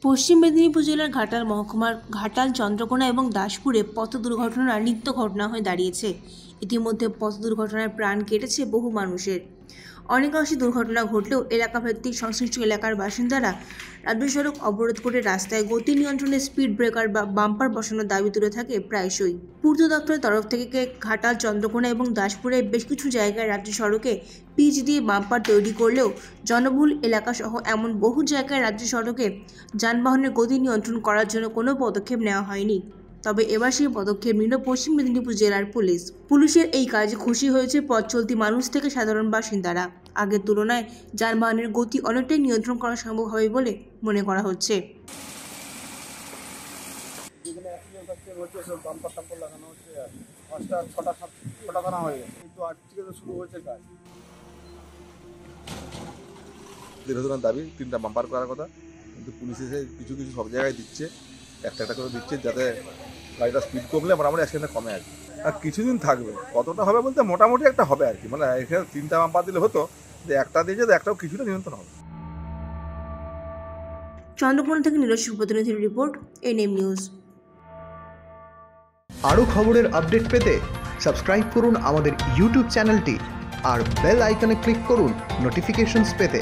পশ্চিম মেদিনীপুর জেলার ঘাটাল মহকুমার ঘাটাল, চন্দ্রকোনা এবং দাসপুরে পথ দুর্ঘটনা নিত্য ঘটনা হয়ে দাঁড়িয়েছে। ইতিমধ্যে পথ দুর্ঘটনায় প্রাণ কেটেছে বহু মানুষের। অনেকাংশে দুর্ঘটনা ঘটলেও এলাকাভিত্তিক সংশ্লিষ্ট এলাকার বাসিন্দারা রাজ্য সড়ক অবরোধ করে রাস্তায় গতি নিয়ন্ত্রণে স্পিড ব্রেকার বা বাম্পার বসানোর দাবি তুলে থাকে প্রায়শই। পূর্ত দপ্তরের তরফ থেকে ঘাটাল, চন্দ্রকোনা এবং দাসপুরে বেশ কিছু জায়গায় রাজ্য সড়কে পিচ দিয়ে বাম্পার তৈরি করলেও জনবহুল এলাকা সহ এমন বহু জায়গায় রাজ্য সড়কে যানবাহনের গতি নিয়ন্ত্রণ করার জন্য কোনো পদক্ষেপ নেওয়া হয়নি। তবে এবার সেই পদক্ষেপ নিল পশ্চিম মেদিনীপুর জেলার পুলিশের এই কাজে খুশি হয়েছে পথ চলতি মানুষ থেকে সাধারণ বাসিন্দারা। আগের তুলনায় যানবাহনের গতি অনেকটাই নিয়ন্ত্রণ করা সম্ভব হবে বলে মনে করা হচ্ছে। দীর্ঘদিনের দাবি 3টা বাম্পার করার কথা, কিন্তু পুলিশ এসে কিছু কিছু সব জায়গায় দিচ্ছে, একটা করে দিচ্ছে, যাতে গাড়িটা স্পিড কমলে মোটামুটি অ্যাক্সিডেন্ট কমে আর কি। আর কিছুদিন থাকবে, কতটা হবে বলতে মোটামুটি একটা হবে আর কি। মানে এখানে 3টা বাম্পার দিলে হতো, যে একটা দিয়েছে একটাও কিছুটা নিয়ন্ত্রণ হবে। চন্দ্রকোনা থেকে নিজস্ব প্রতিনিধির রিপোর্ট, এনএম নিউজ। আরও খবরের আপডেট পেতে সাবস্ক্রাইব করুন আমাদের ইউটিউব চ্যানেলটি আর বেল আইকনে ক্লিক করুন নোটিফিকেশনস পেতে।